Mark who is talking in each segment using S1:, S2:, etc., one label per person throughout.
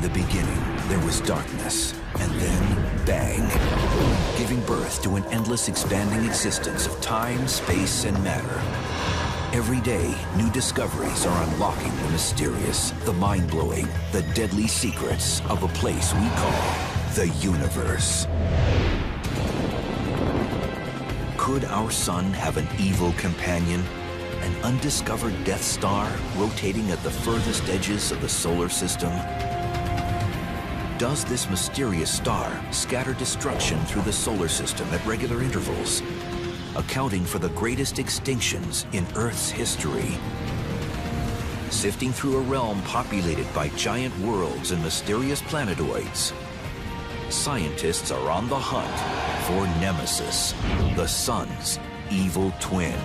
S1: the beginning, there was darkness, and then bang, giving birth to an endless expanding existence of time, space, and matter. Every day, new discoveries are unlocking the mysterious, the mind-blowing, the deadly secrets of a place we call the universe. Could our sun have an evil companion? An undiscovered Death Star rotating at the furthest edges of the solar system? Does this mysterious star scatter destruction through the solar system at regular intervals, accounting for the greatest extinctions in Earth's history? Sifting through a realm populated by giant worlds and mysterious planetoids, scientists are on the hunt for Nemesis, the sun's evil twin.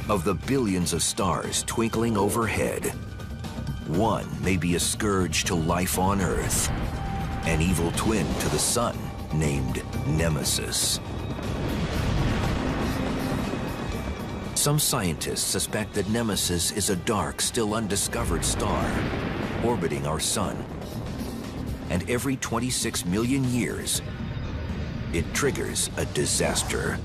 S1: Of the billions of stars twinkling overhead, one may be a scourge to life on Earth, an evil twin to the sun named Nemesis. Some scientists suspect that Nemesis is a dark, still undiscovered star orbiting our sun. And every 26 million years, it triggers a disaster.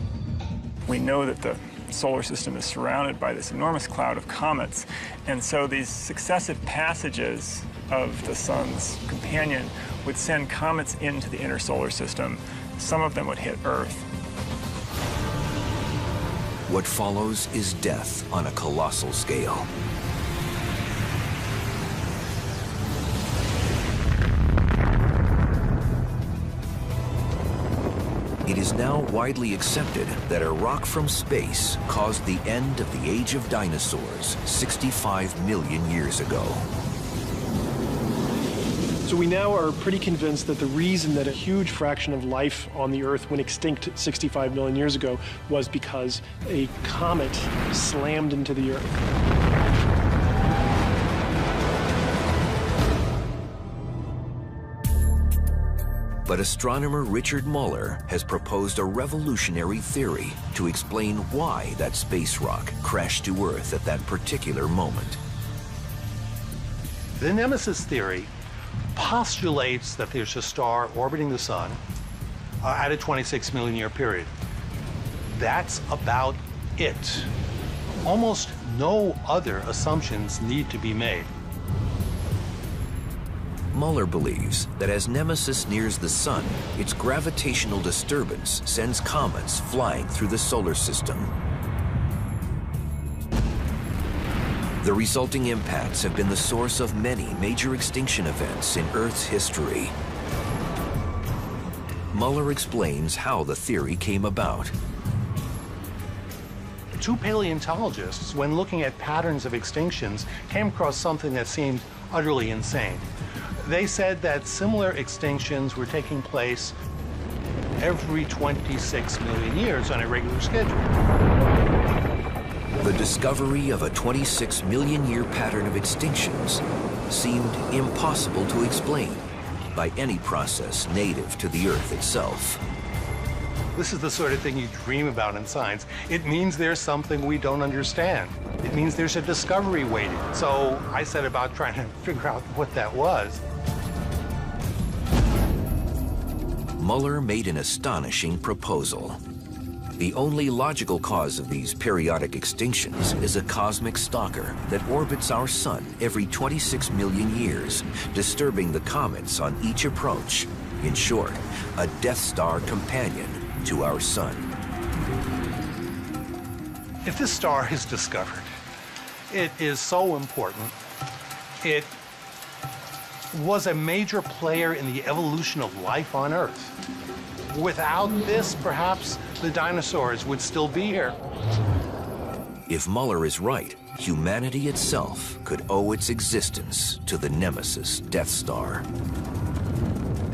S2: We know that the solar system is surrounded by this enormous cloud of comets, and so these successive passages of the sun's companion would send comets into the inner solar system. Some of them would hit Earth.
S1: What follows is death on a colossal scale. It is now widely accepted that a rock from space caused the end of the age of dinosaurs 65 million years ago.
S3: So we now are pretty convinced that the reason that a huge fraction of life on the Earth went extinct 65 million years ago was because a comet slammed into the Earth.
S1: But astronomer Richard Muller has proposed a revolutionary theory to explain why that space rock crashed to Earth at that particular moment.
S4: The Nemesis theory postulates that there's a star orbiting the sun at a 26 million year period. That's about it. Almost no other assumptions need to be made.
S1: Muller believes that as Nemesis nears the sun, its gravitational disturbance sends comets flying through the solar system. The resulting impacts have been the source of many major extinction events in Earth's history. Muller explains how the theory came about.
S4: Two paleontologists, when looking at patterns of extinctions, came across something that seemed utterly insane. They said that similar extinctions were taking place every 26 million years on a regular schedule.
S1: The discovery of a 26 million year pattern of extinctions seemed impossible to explain by any process native to the Earth itself.
S4: This is the sort of thing you dream about in science. It means there's something we don't understand. It means there's a discovery waiting. So I set about trying to figure out what that was.
S1: Muller made an astonishing proposal. The only logical cause of these periodic extinctions is a cosmic stalker that orbits our sun every 26 million years, disturbing the comets on each approach. In short, a Death Star companion to our sun.
S4: If this star is discovered, it is so important. It was a major player in the evolution of life on Earth. Without this, perhaps the dinosaurs would still be here.
S1: If Muller is right, humanity itself could owe its existence to the Nemesis Death Star.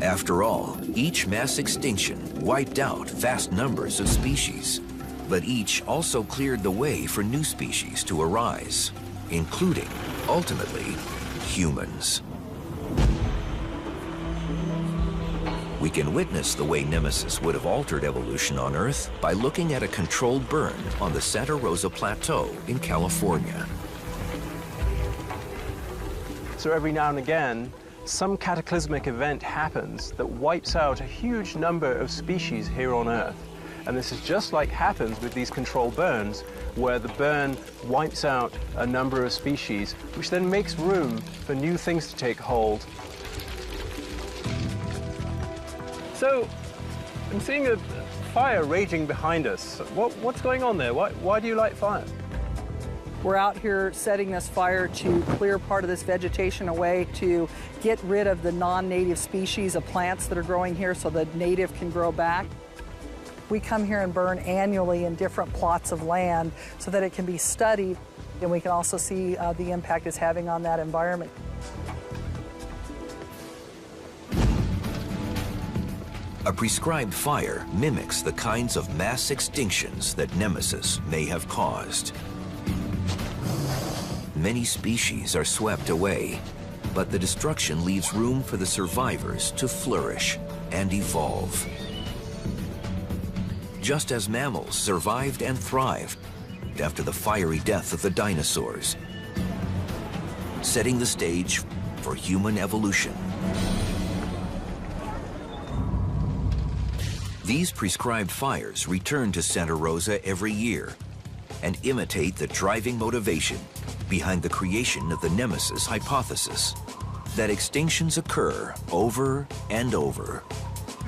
S1: After all, each mass extinction wiped out vast numbers of species, but each also cleared the way for new species to arise, including, ultimately, humans. We can witness the way Nemesis would have altered evolution on Earth by looking at a controlled burn on the Santa Rosa Plateau in California.
S5: So every now and again, some cataclysmic event happens that wipes out a huge number of species here on Earth. And this is just like happens with these controlled burns, where the burn wipes out a number of species, which then makes room for new things to take hold. So, I'm seeing a fire raging behind us. What's going on there? Why do you light fire?
S6: We're out here setting this fire to clear part of this vegetation away to get rid of the non-native species of plants that are growing here so the native can grow back. We come here and burn annually in different plots of land so that it can be studied, and we can also see the impact it's having on that environment.
S1: A prescribed fire mimics the kinds of mass extinctions that Nemesis may have caused. Many species are swept away, but the destruction leaves room for the survivors to flourish and evolve. Just as mammals survived and thrived after the fiery death of the dinosaurs, setting the stage for human evolution. These prescribed fires return to Santa Rosa every year and imitate the driving motivation behind the creation of the Nemesis hypothesis, that extinctions occur over and over.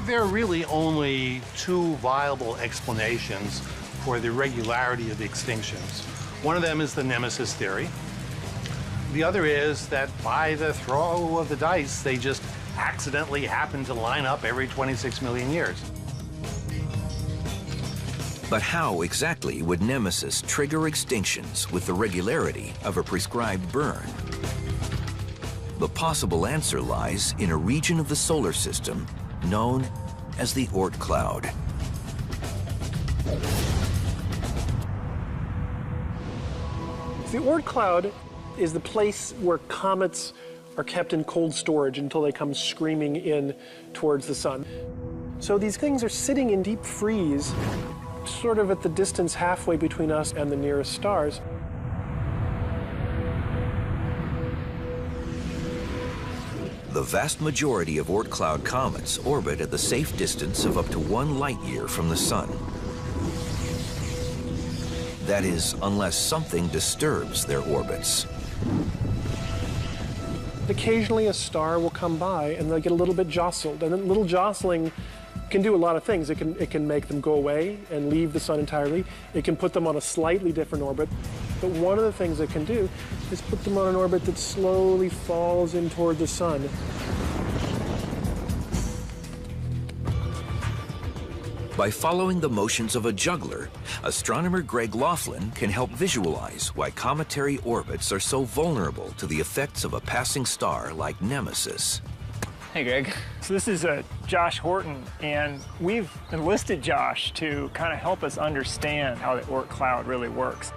S4: There are really only two viable explanations for the regularity of the extinctions. One of them is the Nemesis theory. The other is that by the throw of the dice, they just accidentally happen to line up every 26 million years.
S1: But how exactly would Nemesis trigger extinctions with the regularity of a prescribed burn? The possible answer lies in a region of the solar system known as the Oort cloud.
S3: The Oort cloud is the place where comets are kept in cold storage until they come screaming in towards the sun. So these things are sitting in deep freeze, sort of at the distance halfway between us and the nearest stars.
S1: The vast majority of Oort cloud comets orbit at the safe distance of up to 1 light-year from the sun. That is, unless something disturbs their orbits.
S3: Occasionally a star will come by and they'll get a little bit jostled, and then little jostling can do a lot of things. It can make them go away and leave the sun entirely. It can put them on a slightly different orbit. But one of the things it can do is put them on an orbit that slowly falls in toward the sun.
S1: By following the motions of a juggler, astronomer Greg Laughlin can help visualize why cometary orbits are so vulnerable to the effects of a passing star like Nemesis.
S2: Hey, Greg. So this is Josh Horton, and we've enlisted Josh to kind of help us understand how the Oort cloud really works.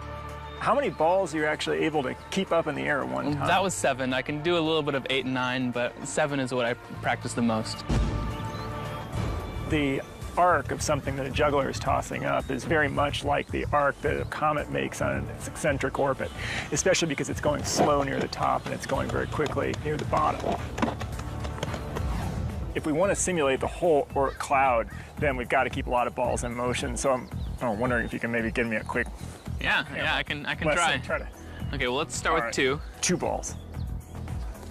S2: How many balls are you actually able to keep up in the air at one time?
S7: That was 7. I can do a little bit of 8 and 9, but 7 is what I practice the most.
S2: The arc of something that a juggler is tossing up is very much like the arc that a comet makes on its eccentric orbit, especially because it's going slow near the top and it's going very quickly near the bottom. If we want to simulate the whole Oort cloud, then we've got to keep a lot of balls in motion. So I'm wondering if you can maybe give me a quick...
S7: Yeah, I can try. Okay, well, let's start with 2.
S2: 2 balls.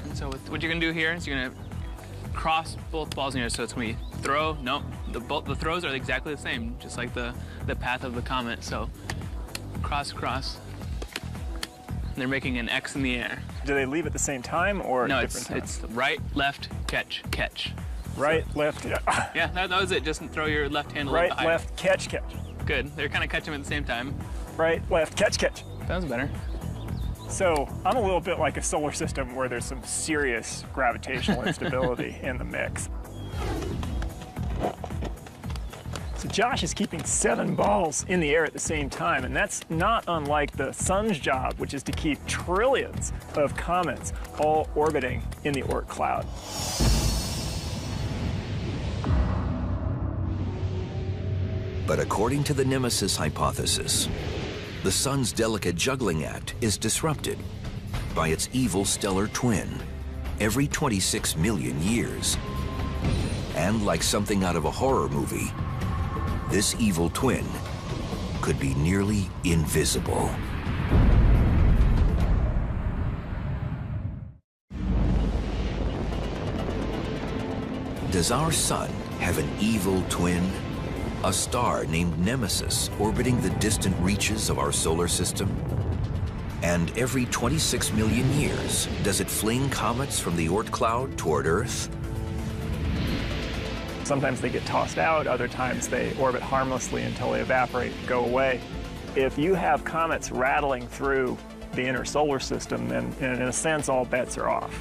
S7: And so what you're gonna do here is you're gonna cross both balls in here. So it's gonna be throw. Nope, the throws are exactly the same, just like the path of the comet. So cross, cross. And they're making an X in the air.
S2: Do they leave at the same time or
S7: no?
S2: Different times?
S7: It's right, left, catch, catch.
S2: Right, left,
S7: yeah, that was it. Just throw your left hand a little bit higher.
S2: Right, left, catch, catch.
S7: Good. They're kind of catching them at the same time.
S2: Right, left, catch, catch.
S7: That was better.
S2: So I'm a little bit like a solar system where there's some serious gravitational instability in the mix. So Josh is keeping 7 balls in the air at the same time, and that's not unlike the sun's job, which is to keep trillions of comets all orbiting in the Oort cloud.
S1: But according to the Nemesis hypothesis, the sun's delicate juggling act is disrupted by its evil stellar twin every 26 million years. And like something out of a horror movie, this evil twin could be nearly invisible. Does our sun have an evil twin? A star named Nemesis orbiting the distant reaches of our solar system? And every 26 million years, does it fling comets from the Oort cloud toward Earth?
S2: Sometimes they get tossed out, other times they orbit harmlessly until they evaporate and go away. If you have comets rattling through the inner solar system, then in a sense, all bets are off.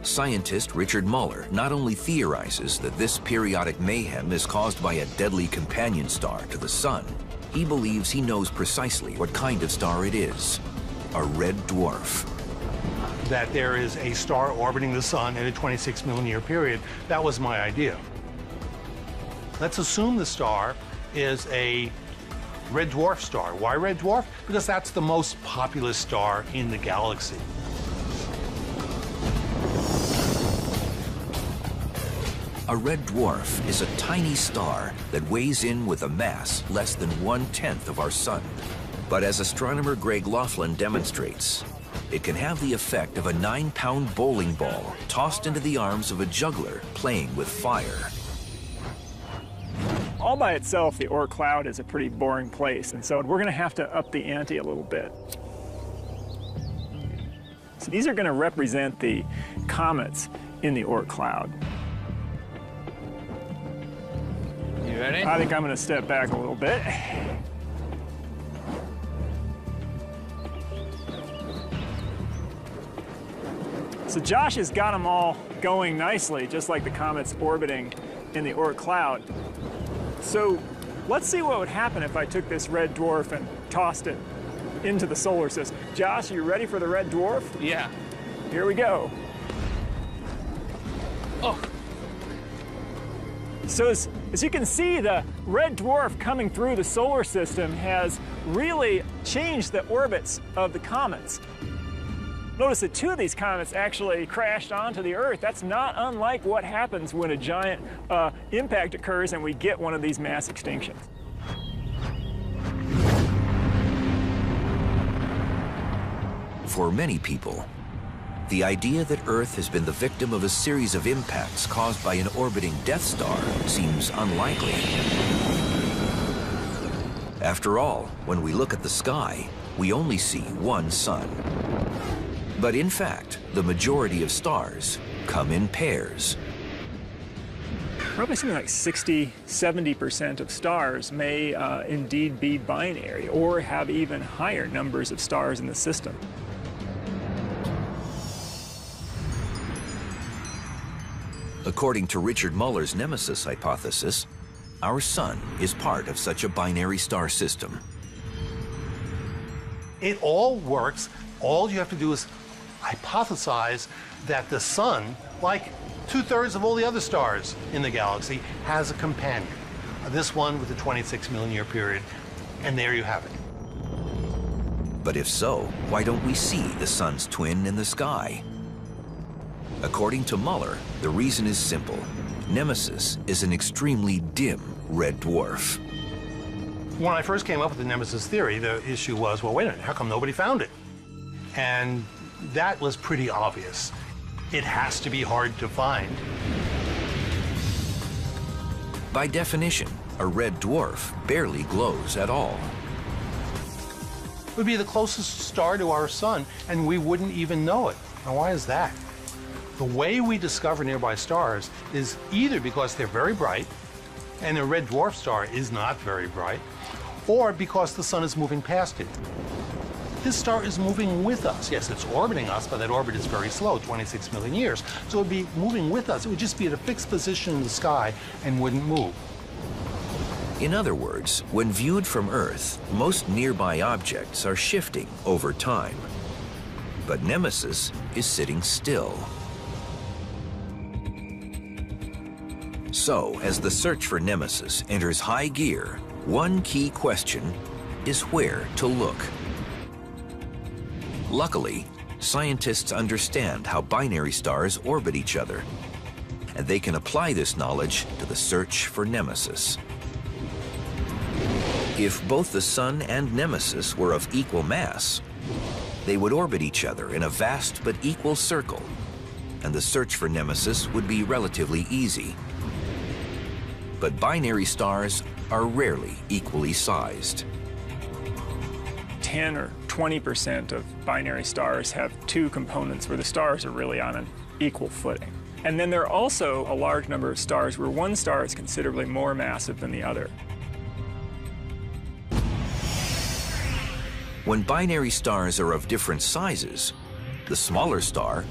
S1: Scientist Richard Muller not only theorizes that this periodic mayhem is caused by a deadly companion star to the sun, he believes he knows precisely what kind of star it is: a red dwarf.
S4: That there is a star orbiting the sun in a 26 million year period, that was my idea. Let's assume the star is a red dwarf star. Why red dwarf? Because that's the most populous star in the galaxy.
S1: A red dwarf is a tiny star that weighs in with a mass less than 1/10 of our sun. But as astronomer Greg Laughlin demonstrates, it can have the effect of a 9-pound bowling ball tossed into the arms of a juggler playing with fire.
S2: All by itself, the Oort cloud is a pretty boring place, and so we're going to have to up the ante a little bit. So these are going to represent the comets in the Oort cloud.
S7: You ready?
S2: I think I'm going to step back a little bit. So Josh has got them all going nicely, just like the comets orbiting in the Oort cloud. So let's see what would happen if I took this red dwarf and tossed it into the solar system. Josh, are you ready for the red dwarf?
S7: Yeah.
S2: Here we go.
S7: Oh.
S2: So as you can see, the red dwarf coming through the solar system has really changed the orbits of the comets. Notice that 2 of these comets actually crashed onto the Earth. That's not unlike what happens when a giant impact occurs and we get one of these mass extinctions.
S1: For many people, the idea that Earth has been the victim of a series of impacts caused by an orbiting Death Star seems unlikely. After all, when we look at the sky, we only see one sun. But in fact, the majority of stars come in pairs.
S2: Probably something like 60–70% of stars may indeed be binary or have even higher numbers of stars in the system.
S1: According to Richard Muller's Nemesis hypothesis, our sun is part of such a binary star system.
S4: It all works. All you have to do is hypothesize that the sun, like 2/3 of all the other stars in the galaxy, has a companion. This one with a 26 million year period, and there you have it.
S1: But if so, why don't we see the sun's twin in the sky? According to Muller, the reason is simple. Nemesis is an extremely dim red dwarf.
S4: When I first came up with the Nemesis theory, the issue was, well, wait a minute, how come nobody found it? And that was pretty obvious. It has to be hard to find.
S1: By definition, a red dwarf barely glows at all.
S4: It would be the closest star to our sun, and we wouldn't even know it. Now, why is that? The way we discover nearby stars is either because they're very bright, and a red dwarf star is not very bright, or because the sun is moving past it. This star is moving with us. Yes, it's orbiting us, but that orbit is very slow, 26 million years. So it would be moving with us. It would just be at a fixed position in the sky and wouldn't move.
S1: In other words, when viewed from Earth, most nearby objects are shifting over time. But Nemesis is sitting still. So, as the search for Nemesis enters high gear, one key question is where to look. Luckily, scientists understand how binary stars orbit each other, and they can apply this knowledge to the search for Nemesis. If both the Sun and Nemesis were of equal mass, they would orbit each other in a vast but equal circle, and the search for Nemesis would be relatively easy. But binary stars are rarely equally sized.
S2: 10 or 20% of binary stars have two components where the stars are really on an equal footing. And then there are also a large number of stars where one star is considerably more massive than the other.
S1: When binary stars are of different sizes, the smaller star,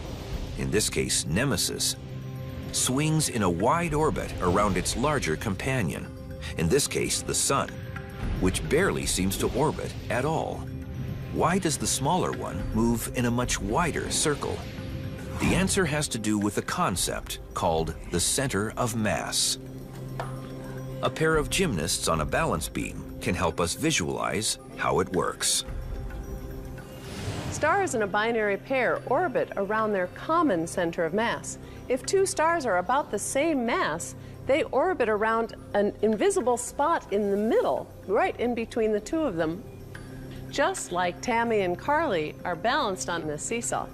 S1: in this case Nemesis, swings in a wide orbit around its larger companion, in this case the Sun, which barely seems to orbit at all. Why does the smaller one move in a much wider circle? The answer has to do with a concept called the center of mass. A pair of gymnasts on a balance beam can help us visualize how it works.
S8: Stars in a binary pair orbit around their common center of mass. If two stars are about the same mass, they orbit around an invisible spot in the middle, right in between the two of them, just like Tammy and Carly are balanced on this seesaw.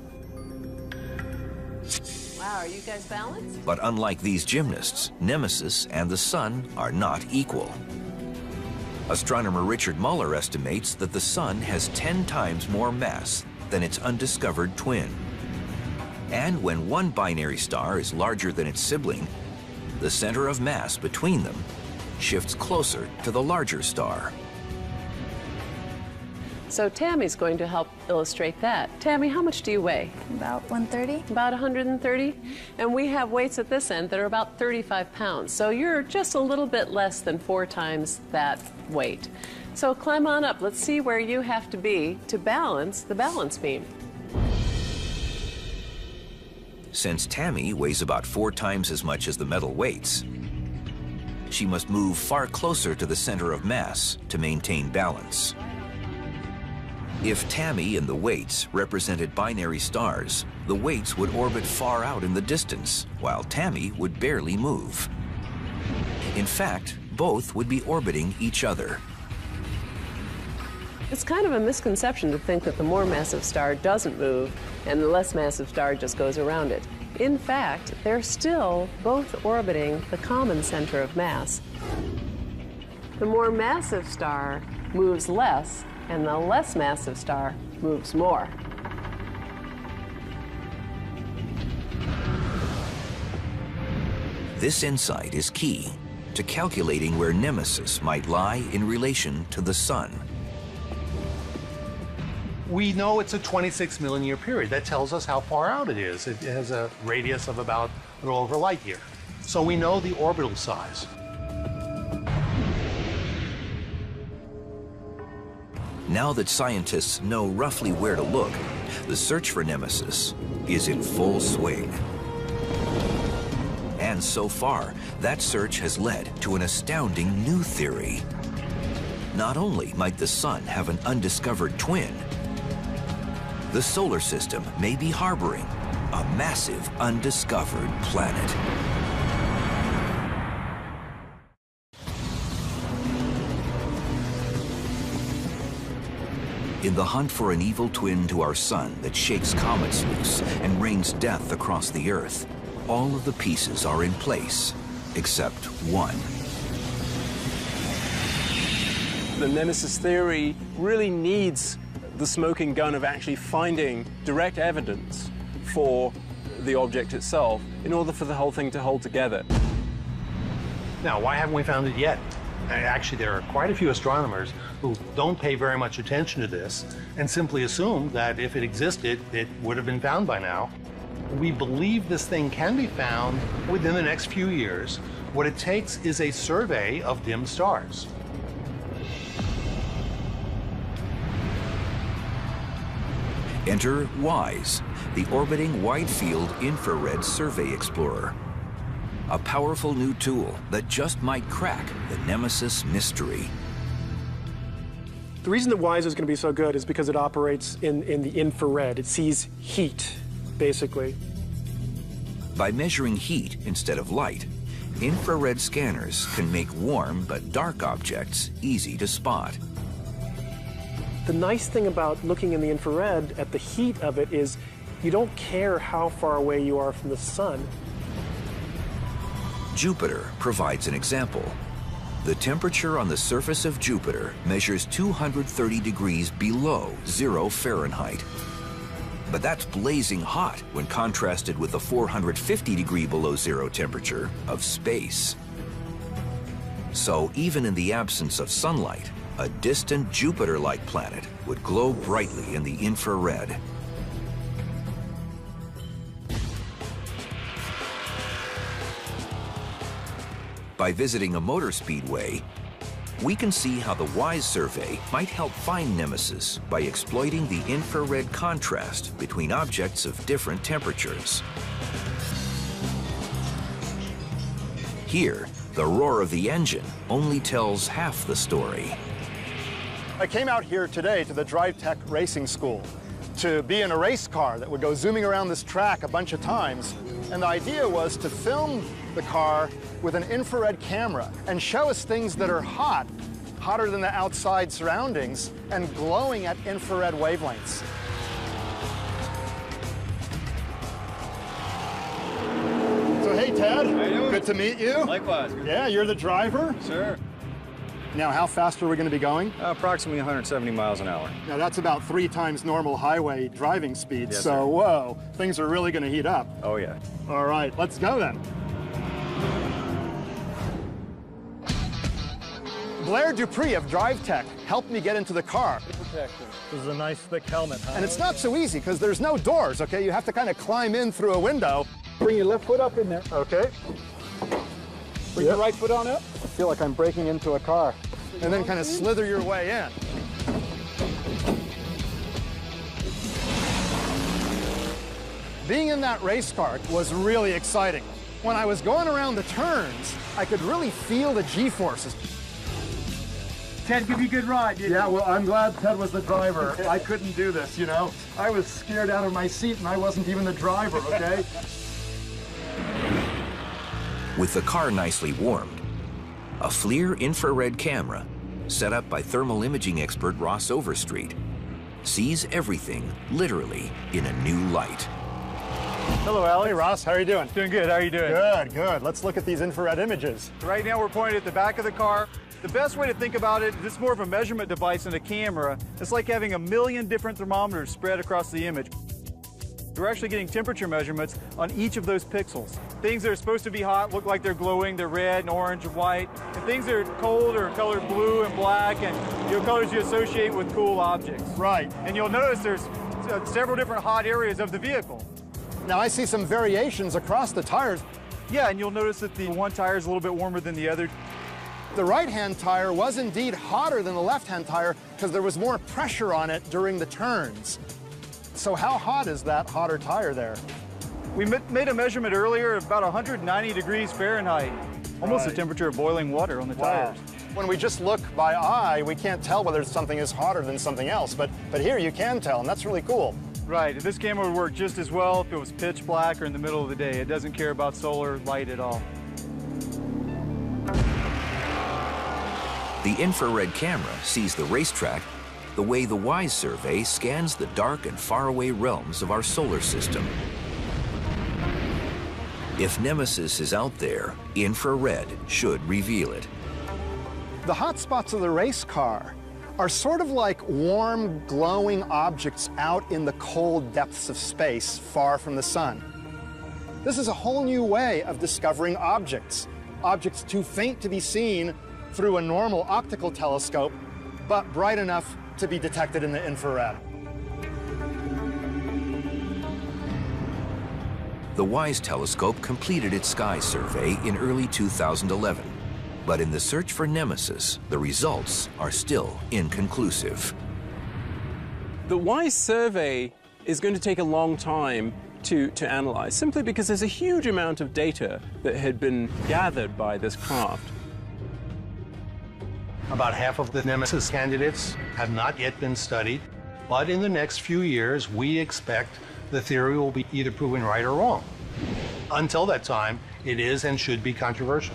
S8: Wow, are you guys balanced?
S1: But unlike these gymnasts, Nemesis and the Sun are not equal. Astronomer Richard Muller estimates that the Sun has 10 times more mass than its undiscovered twin. And when one binary star is larger than its sibling, the center of mass between them shifts closer to the larger star.
S8: So Tammy's going to help illustrate that. Tammy, how much do you weigh?
S9: About 130.
S8: About 130. And we have weights at this end that are about 35 pounds. So you're just a little bit less than 4 times that weight. So climb on up. Let's see where you have to be to balance the balance beam.
S1: Since Tammy weighs about 4 times as much as the metal weights, she must move far closer to the center of mass to maintain balance. If Tammy and the weights represented binary stars, the weights would orbit far out in the distance, while Tammy would barely move. In fact, both would be orbiting each other.
S8: It's kind of a misconception to think that the more massive star doesn't move and the less massive star just goes around it. In fact, they're still both orbiting the common center of mass. The more massive star moves less, and the less massive star moves more.
S1: This insight is key to calculating where Nemesis might lie in relation to the Sun.
S4: We know it's a 26 million year period. That tells us how far out it is. It has a radius of about a little over a light year. So we know the orbital size.
S1: Now that scientists know roughly where to look, the search for Nemesis is in full swing. And so far, that search has led to an astounding new theory. Not only might the Sun have an undiscovered twin, the solar system may be harboring a massive undiscovered planet. In the hunt for an evil twin to our Sun that shakes comets loose and rains death across the Earth, all of the pieces are in place, except one.
S5: The Nemesis theory really needs the smoking gun of actually finding direct evidence for the object itself in order for the whole thing to hold together.
S4: Now, why haven't we found it yet? Actually, there are quite a few astronomers who don't pay very much attention to this and simply assume that if it existed, it would have been found by now. We believe this thing can be found within the next few years. What it takes is a survey of dim stars.
S1: Enter WISE, the orbiting wide-field infrared survey explorer. a powerful new tool that just might crack the Nemesis mystery.
S3: The reason that WISE is going to be so good is because it operates in the infrared. It sees heat, basically.
S1: By measuring heat instead of light, infrared scanners can make warm but dark objects easy to spot.
S3: The nice thing about looking in the infrared at the heat of it is you don't care how far away you are from the sun.
S1: Jupiter provides an example. The temperature on the surface of Jupiter measures 230 degrees below 0 Fahrenheit. But that's blazing hot when contrasted with the 450 degree below zero temperature of space. So even in the absence of sunlight, a distant Jupiter-like planet would glow brightly in the infrared. By visiting a motor speedway, we can see how the WISE survey might help find Nemesis by exploiting the infrared contrast between objects of different temperatures. Here, the roar of the engine only tells half the story.
S9: I came out here today to the Drive Tech Racing School to be in a race car that would go zooming around this track a bunch of times. And the idea was to film the car with an infrared camera and show us things that are hot, hotter than the outside surroundings, and glowing at infrared wavelengths. So hey, Ted.
S10: How you doing?
S9: Good to meet you.
S10: Likewise.
S9: Yeah, you're the driver?
S10: Sure.
S9: Now, how fast are we going to be going?
S10: Approximately 170 miles an hour.
S9: Now, that's about 3 times normal highway driving speed,
S10: Yes,
S9: so
S10: sir.
S9: whoa, things are really going to heat up.
S10: Oh, yeah.
S9: All right, let's go then. Blair Dupree of Drive Tech helped me get into the car. This is a nice thick helmet, huh? And it's not so easy because there's no doors, okay? You have to kind of climb in through a window.
S11: Bring your left foot up in there.
S9: Okay.
S11: Bring your right foot on up.
S9: I feel like I'm breaking into a car. And then kind of slither your way in. Being in that race car was really exciting. When I was going around the turns, I could really feel the G-forces.
S11: Ted, give you a good ride, didn't
S9: Yeah, well, I'm glad Ted was the driver. I couldn't do this, you know? I was scared out of my seat and I wasn't even the driver, okay?
S1: With the car nicely warmed, a FLIR infrared camera, set up by thermal imaging expert Ross Overstreet, sees everything literally in a new light.
S9: Hello, Allie. Hey, Ross. How are you doing?
S11: Doing good. How are you doing?
S9: Good, good. Let's look at these infrared images.
S11: Right now we're pointed at the back of the car. The best way to think about it, this is more of a measurement device than a camera. It's like having 1 million different thermometers spread across the image. We're actually getting temperature measurements on each of those pixels. Things that are supposed to be hot look like they're glowing, they're red and orange and white. And things that are cold are colored blue and black, and colors you associate with cool objects.
S9: Right.
S11: And you'll notice there's several different hot areas of the vehicle.
S9: Now, I see some variations across the tires.
S11: Yeah, and you'll notice that the one tire is a little bit warmer than the other.
S9: The right-hand tire was indeed hotter than the left-hand tire because there was more pressure on it during the turns. So how hot is that hotter tire there?
S11: We made a measurement earlier of about 190 degrees Fahrenheit, almost the temperature of boiling water on the tires.
S9: When we just look by eye, we can't tell whether something is hotter than something else, but here you can tell, and that's really cool.
S11: Right, this camera would work just as well if it was pitch black or in the middle of the day. It doesn't care about solar light at all.
S1: The infrared camera sees the racetrack the way the WISE survey scans the dark and faraway realms of our solar system. If Nemesis is out there, infrared should reveal it.
S9: The hot spots of the race car are sort of like warm, glowing objects out in the cold depths of space, far from the sun. This is a whole new way of discovering objects. Objects too faint to be seen through a normal optical telescope, but bright enough to be detected in the infrared.
S1: The WISE telescope completed its sky survey in early 2011. But in the search for Nemesis, the results are still inconclusive.
S12: The WISE survey is going to take a long time
S5: to analyze, simply because there's a huge amount of data that had been gathered by this craft.
S4: About half of the Nemesis candidates have not yet been studied, but in the next few years, we expect the theory will be either proven right or wrong. Until that time, it is and should be controversial.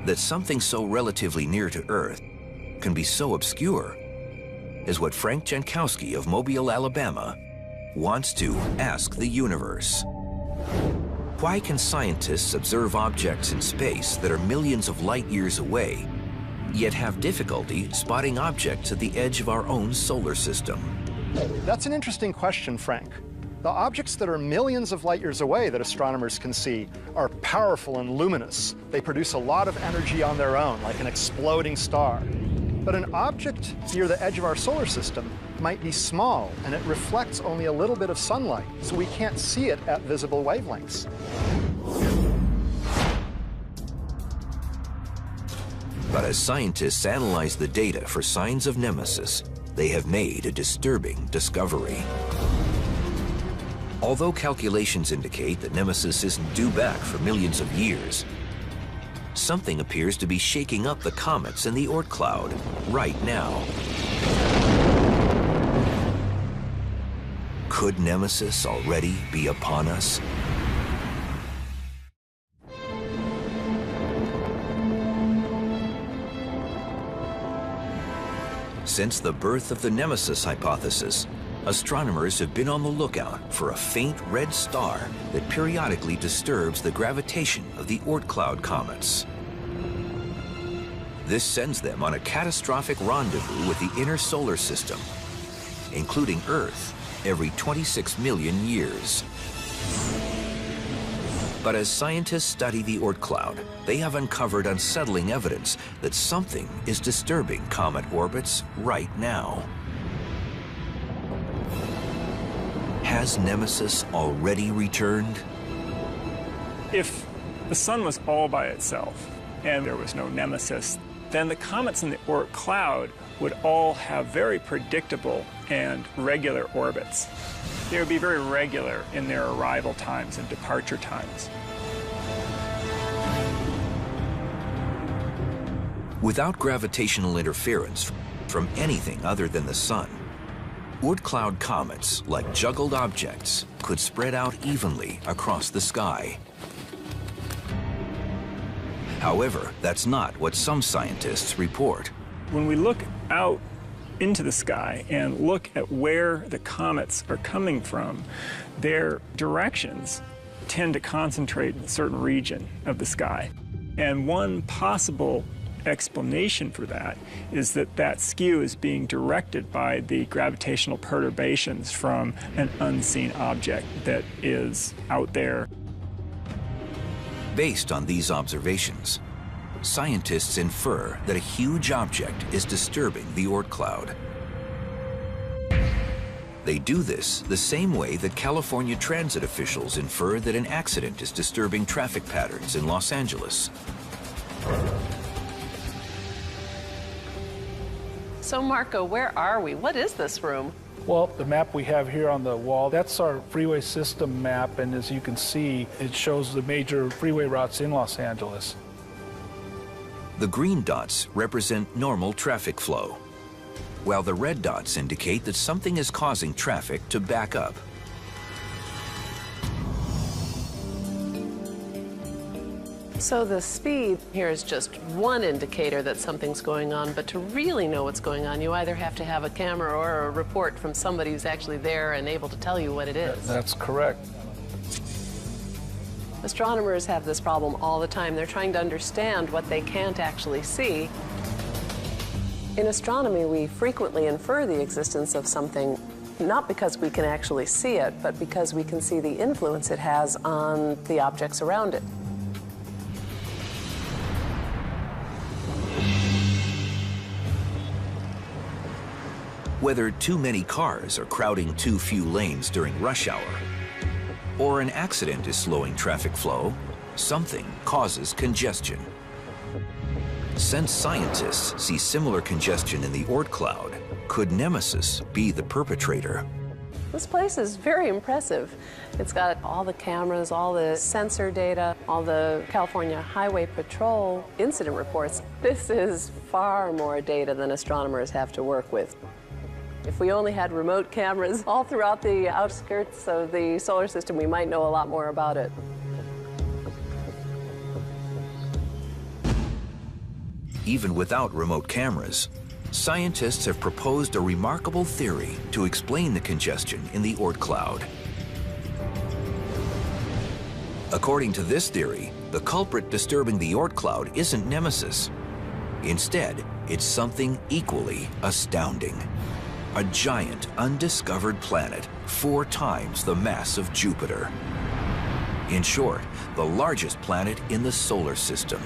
S1: That something so relatively near to Earth can be so obscure is what Frank Jankowski of Mobile, Alabama, wants to ask the universe. Why can scientists observe objects in space that are millions of light years away, yet have difficulty spotting objects at the edge of our own solar system?
S9: That's an interesting question, Frank. The objects that are millions of light years away that astronomers can see are powerful and luminous. They produce a lot of energy on their own, like an exploding star. But an object near the edge of our solar system might be small, and it reflects only a little bit of sunlight, so we can't see it at visible wavelengths.
S1: But as scientists analyze the data for signs of Nemesis, they have made a disturbing discovery. Although calculations indicate that Nemesis isn't due back for millions of years, something appears to be shaking up the comets in the Oort cloud right now. Could Nemesis already be upon us? Since the birth of the Nemesis hypothesis, astronomers have been on the lookout for a faint red star that periodically disturbs the gravitation of the Oort cloud comets. This sends them on a catastrophic rendezvous with the inner solar system, including Earth, every 26 million years. But as scientists study the Oort cloud, they have uncovered unsettling evidence that something is disturbing comet orbits right now. Has Nemesis already returned?
S2: If the sun was all by itself and there was no Nemesis, then the comets in the Oort cloud would all have very predictable and regular orbits. They would be very regular in their arrival times and departure times.
S1: Without gravitational interference from anything other than the sun, Oort cloud comets, like juggled objects, could spread out evenly across the sky. However, that's not what some scientists report.
S2: When we look out into the sky and look at where the comets are coming from, their directions tend to concentrate in a certain region of the sky. And one possible explanation for that is that that skew is being directed by the gravitational perturbations from an unseen object that is out there.
S1: Based on these observations, scientists infer that a huge object is disturbing the Oort cloud. They do this the same way that California transit officials infer that an accident is disturbing traffic patterns in Los Angeles.
S8: So Marco, where are we? What is this room?
S12: Well, the map we have here on the wall, that's our freeway system map, and as you can see, it shows the major freeway routes in Los Angeles.
S1: The green dots represent normal traffic flow, while the red dots indicate that something is causing traffic to back up.
S8: So the speed here is just one indicator that something's going on, but to really know what's going on, you either have to have a camera or a report from somebody who's actually there and able to tell you what it is.
S12: That's correct.
S8: Astronomers have this problem all the time. They're trying to understand what they can't actually see. In astronomy, we frequently infer the existence of something not because we can actually see it, but because we can see the influence it has on the objects around it.
S1: Whether too many cars are crowding too few lanes during rush hour, or an accident is slowing traffic flow, something causes congestion. Since scientists see similar congestion in the Oort cloud, Could Nemesis be the perpetrator?
S8: This place is very impressive. It's got all the cameras, all the sensor data, all the California Highway Patrol incident reports. This is far more data than astronomers have to work with. If we only had remote cameras all throughout the outskirts of the solar system, we might know a lot more about it.
S1: Even without remote cameras, scientists have proposed a remarkable theory to explain the congestion in the Oort cloud. According to this theory, the culprit disturbing the Oort cloud isn't Nemesis. Instead, it's something equally astounding. A giant, undiscovered planet 4 times the mass of Jupiter. In short, the largest planet in the solar system.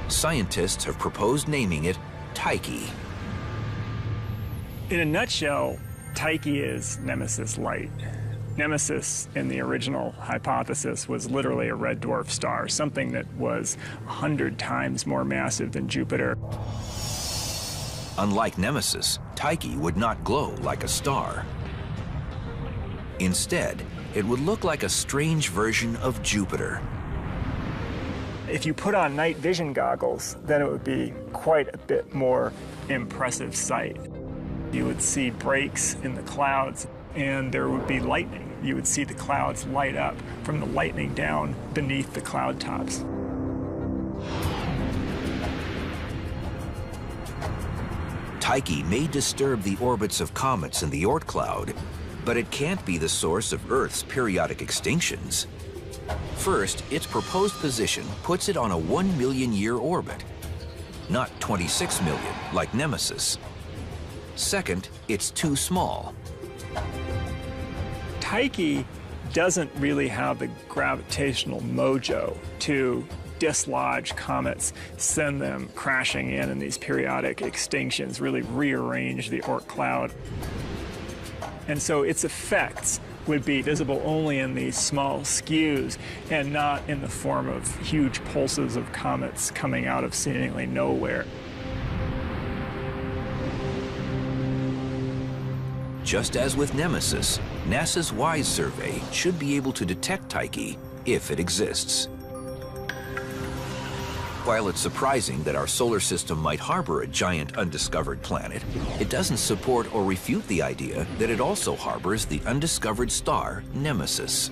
S1: Scientists have proposed naming it Tyche.
S2: In a nutshell, Tyche is Nemesis light. Nemesis, in the original hypothesis, was literally a red dwarf star, something that was 100 times more massive than Jupiter.
S1: Unlike Nemesis, Tyche would not glow like a star. Instead, it would look like a strange version of Jupiter.
S2: If you put on night vision goggles, then it would be quite a bit more impressive sight. You would see breaks in the clouds, and there would be lightning. You would see the clouds light up from the lightning down beneath the cloud tops.
S1: Tyche may disturb the orbits of comets in the Oort cloud, but it can't be the source of Earth's periodic extinctions. First, its proposed position puts it on a 1 million-year orbit, not 26 million like Nemesis. Second, it's too small.
S2: Tyche doesn't really have the gravitational mojo to dislodge comets, send them crashing in these periodic extinctions, really rearrange the Oort cloud. And so its effects would be visible only in these small skews and not in the form of huge pulses of comets coming out of seemingly nowhere.
S1: Just as with Nemesis, NASA's WISE survey should be able to detect Tyche if it exists. While it's surprising that our solar system might harbor a giant undiscovered planet, it doesn't support or refute the idea that it also harbors the undiscovered star Nemesis.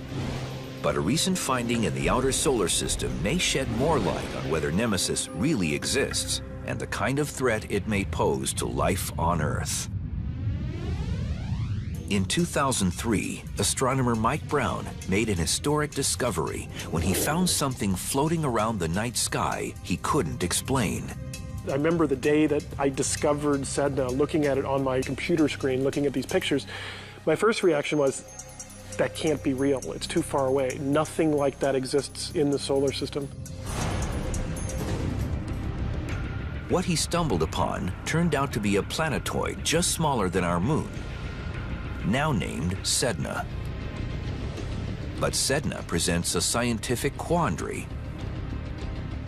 S1: But a recent finding in the outer solar system may shed more light on whether Nemesis really exists and the kind of threat it may pose to life on Earth. In 2003, astronomer Mike Brown made an historic discovery when he found something floating around the night sky he couldn't explain.
S3: I remember the day that I discovered Sedna, looking at it on my computer screen, looking at these pictures. My first reaction was, that can't be real. It's too far away. Nothing like that exists in the solar system.
S1: What he stumbled upon turned out to be a planetoid just smaller than our moon, now named Sedna. But Sedna presents a scientific quandary.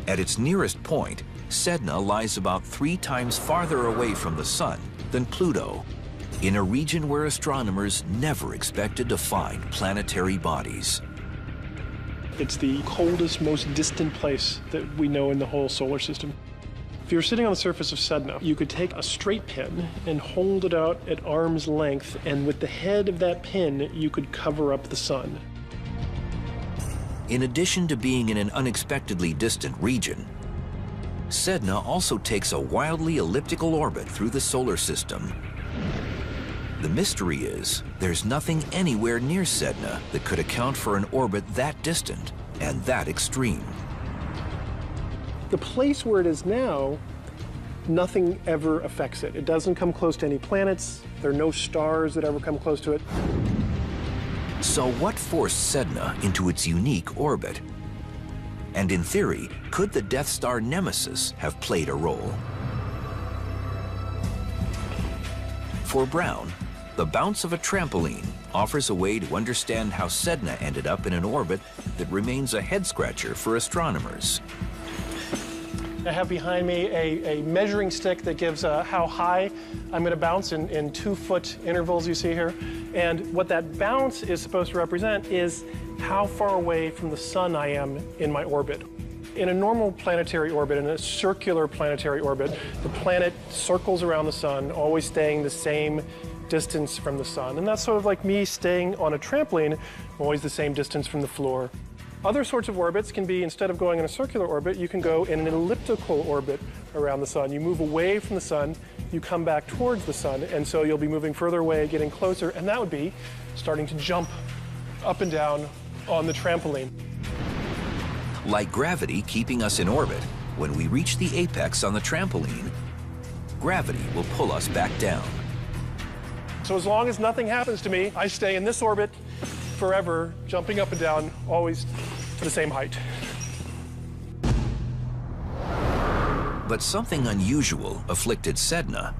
S1: At its nearest point, Sedna lies about 3 times farther away from the Sun than Pluto, in a region where astronomers never expected to find planetary bodies.
S3: It's the coldest, most distant place that we know in the whole solar system. If you were sitting on the surface of Sedna, you could take a straight pin and hold it out at arm's length, and with the head of that pin, you could cover up the Sun.
S1: In addition to being in an unexpectedly distant region, Sedna also takes a wildly elliptical orbit through the solar system. The mystery is, there's nothing anywhere near Sedna that could account for an orbit that distant and that extreme.
S3: The place where it is now, nothing ever affects it. It doesn't come close to any planets. There are no stars that ever come close to it.
S1: So what forced Sedna into its unique orbit? And in theory, could the Death Star Nemesis have played a role? For Brown, the bounce of a trampoline offers a way to understand how Sedna ended up in an orbit that remains a head-scratcher for astronomers.
S3: I have behind me a measuring stick that gives how high I'm going to bounce in 2-foot intervals you see here. And what that bounce is supposed to represent is how far away from the sun I am in my orbit. In a normal planetary orbit, in a circular planetary orbit, the planet circles around the sun, always staying the same distance from the sun. And that's sort of like me staying on a trampoline, always the same distance from the floor. Other sorts of orbits can be, instead of going in a circular orbit, you can go in an elliptical orbit around the sun. You move away from the sun, you come back towards the sun, and so you'll be moving further away, getting closer, and that would be starting to jump up and down on the trampoline.
S1: Like gravity keeping us in orbit, when we reach the apex on the trampoline, gravity will pull us back down.
S3: So as long as nothing happens to me, I stay in this orbit forever, jumping up and down, always to the same height.
S1: But something unusual afflicted Sedna.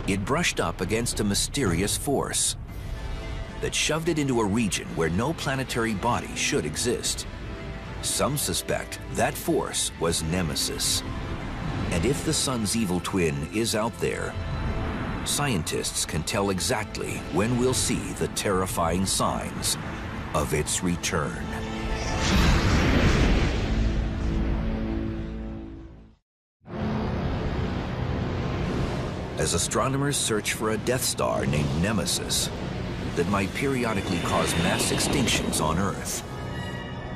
S1: It brushed up against a mysterious force that shoved it into a region where no planetary body should exist. Some suspect that force was Nemesis. And if the sun's evil twin is out there, scientists can tell exactly when we'll see the terrifying signs of its return. As astronomers search for a Death Star named Nemesis that might periodically cause mass extinctions on Earth,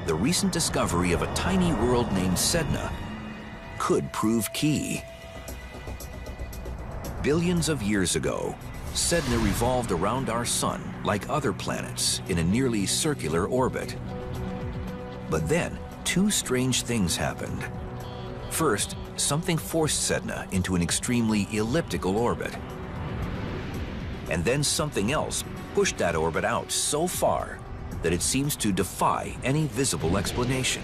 S1: the recent discovery of a tiny world named Sedna could prove key. Billions of years ago, Sedna revolved around our sun like other planets in a nearly circular orbit. But then, two strange things happened. First, something forced Sedna into an extremely elliptical orbit. And then something else pushed that orbit out so far that it seems to defy any visible explanation.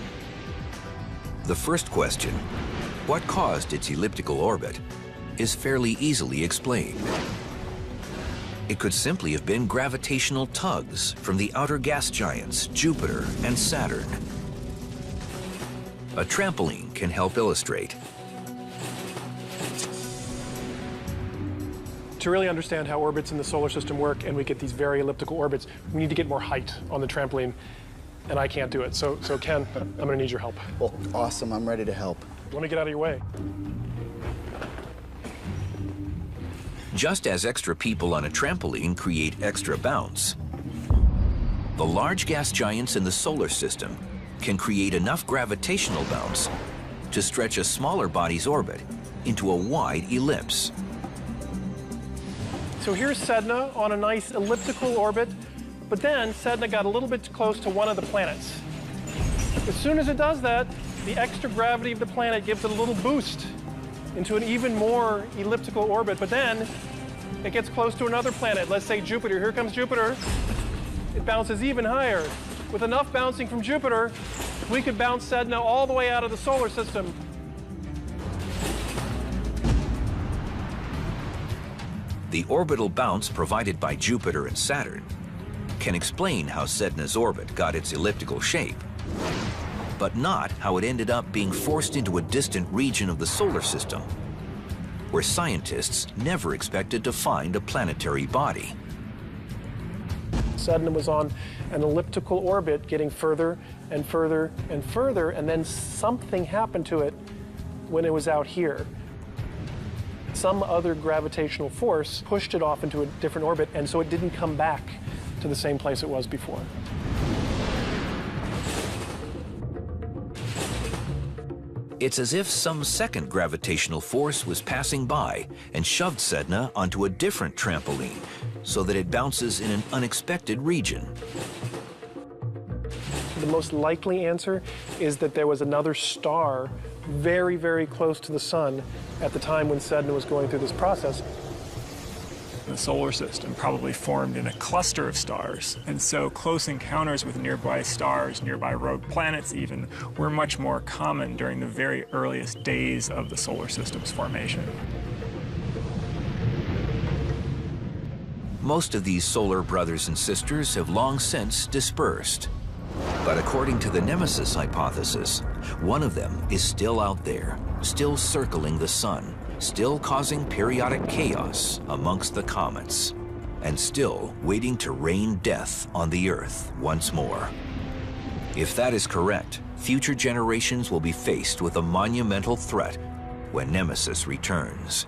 S1: The first question, what caused its elliptical orbit, is fairly easily explained. It could simply have been gravitational tugs from the outer gas giants Jupiter and Saturn. A trampoline can help illustrate.
S3: To really understand how orbits in the solar system work and we get these very elliptical orbits, we need to get more height on the trampoline, and I can't do it. So Ken, I'm gonna need your help.
S13: Well, awesome, I'm ready to help.
S3: Let me get out of your way.
S1: Just as extra people on a trampoline create extra bounce, the large gas giants in the solar system can create enough gravitational bounce to stretch a smaller body's orbit into a wide ellipse.
S3: So here's Sedna on a nice elliptical orbit, but then Sedna got a little bit close to one of the planets. As soon as it does that, the extra gravity of the planet gives it a little boost into an even more elliptical orbit, but then it gets close to another planet, let's say Jupiter. Here comes Jupiter. It bounces even higher. With enough bouncing from Jupiter, we could bounce Sedna all the way out of the solar system.
S1: The orbital bounce provided by Jupiter and Saturn can explain how Sedna's orbit got its elliptical shape, but not how it ended up being forced into a distant region of the solar system, where scientists never expected to find a planetary body.
S3: Sedna was on an elliptical orbit, getting further and further and further, and then something happened to it when it was out here. Some other gravitational force pushed it off into a different orbit, and so it didn't come back to the same place it was before.
S1: It's as if some second gravitational force was passing by and shoved Sedna onto a different trampoline so that it bounces in an unexpected region.
S3: The most likely answer is that there was another star very, very close to the sun at the time when Sedna was going through this process.
S2: The solar system probably formed in a cluster of stars, and so close encounters with nearby stars, nearby rogue planets even, were much more common during the very earliest days of the solar system's formation.
S1: Most of these solar brothers and sisters have long since dispersed. But according to the Nemesis hypothesis, one of them is still out there, still circling the sun, still causing periodic chaos amongst the comets, and still waiting to rain death on the Earth once more. If that is correct, future generations will be faced with a monumental threat when Nemesis returns.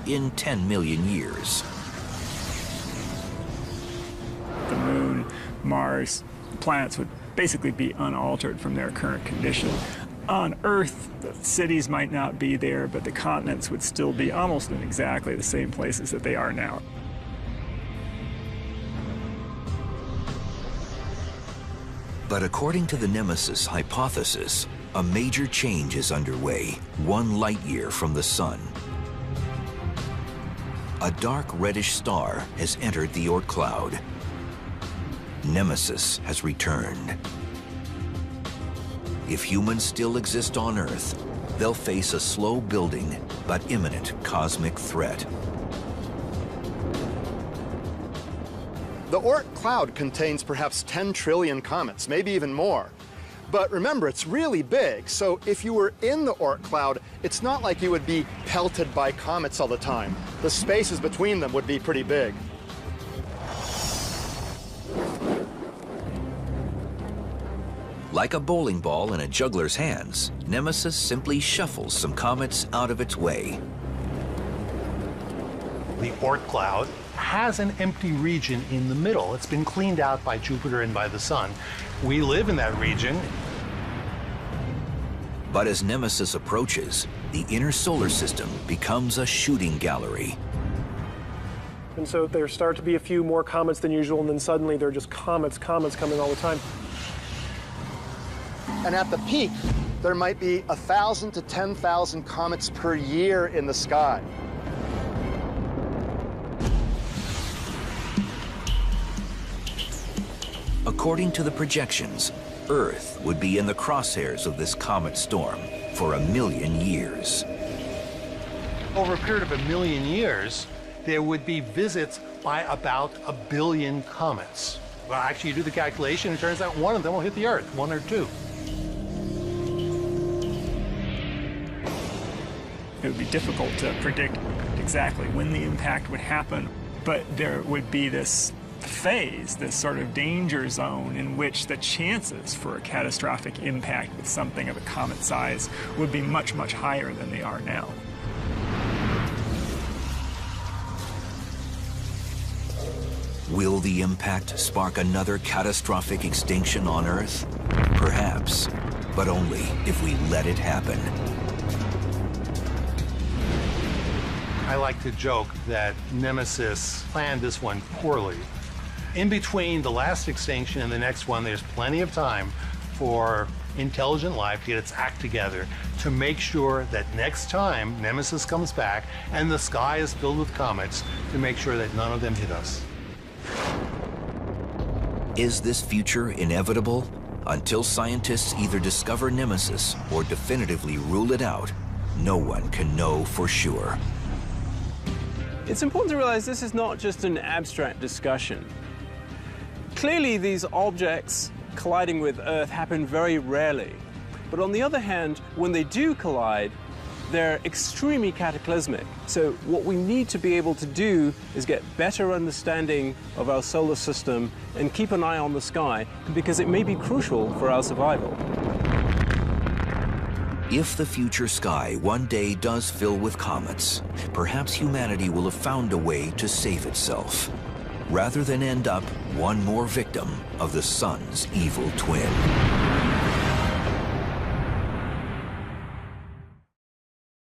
S1: In 10 million years.
S2: The Moon, Mars, planets would basically be unaltered from their current condition. On Earth, the cities might not be there, but the continents would still be almost in exactly the same places that they are now.
S1: But according to the Nemesis hypothesis, a major change is underway 1 light year from the sun. A dark reddish star has entered the Oort cloud. Nemesis has returned. If humans still exist on Earth, they'll face a slow building but imminent cosmic threat.
S9: The Oort cloud contains perhaps 10 trillion comets, maybe even more. But remember, it's really big, so if you were in the Oort cloud, it's not like you would be pelted by comets all the time. The spaces between them would be pretty big.
S1: Like a bowling ball in a juggler's hands, Nemesis simply shuffles some comets out of its way.
S4: The Oort cloud has an empty region in the middle. It's been cleaned out by Jupiter and by the Sun. We live in that region.
S1: But as Nemesis approaches, the inner solar system becomes a shooting gallery.
S3: And so there start to be a few more comets than usual, and then suddenly there are just comets coming all the time.
S9: And at the peak, there might be 1,000 to 10,000 comets per year in the sky.
S1: According to the projections, Earth would be in the crosshairs of this comet storm for 1 million years.
S4: Over a period of 1 million years, there would be visits by about 1 billion comets. Well, actually, you do the calculation, it turns out one of them will hit the Earth, 1 or 2.
S2: It would be difficult to predict exactly when the impact would happen, but there would be this phase, this sort of danger zone in which the chances for a catastrophic impact with something of a comet size would be much, much higher than they are now.
S1: Will the impact spark another catastrophic extinction on Earth? Perhaps, but only if we let it happen.
S4: I like to joke that Nemesis planned this one poorly. In between the last extinction and the next one, there's plenty of time for intelligent life to get its act together to make sure that next time Nemesis comes back and the sky is filled with comets, to make sure that none of them hit us.
S1: Is this future inevitable? Until scientists either discover Nemesis or definitively rule it out, no one can know for sure.
S5: It's important to realize this is not just an abstract discussion. Clearly, these objects colliding with Earth happen very rarely. But on the other hand, when they do collide, they're extremely cataclysmic. So what we need to be able to do is get better understanding of our solar system and keep an eye on the sky, because it may be crucial for our survival.
S1: If the future sky one day does fill with comets, perhaps humanity will have found a way to save itself, rather than end up one more victim of the sun's evil twin.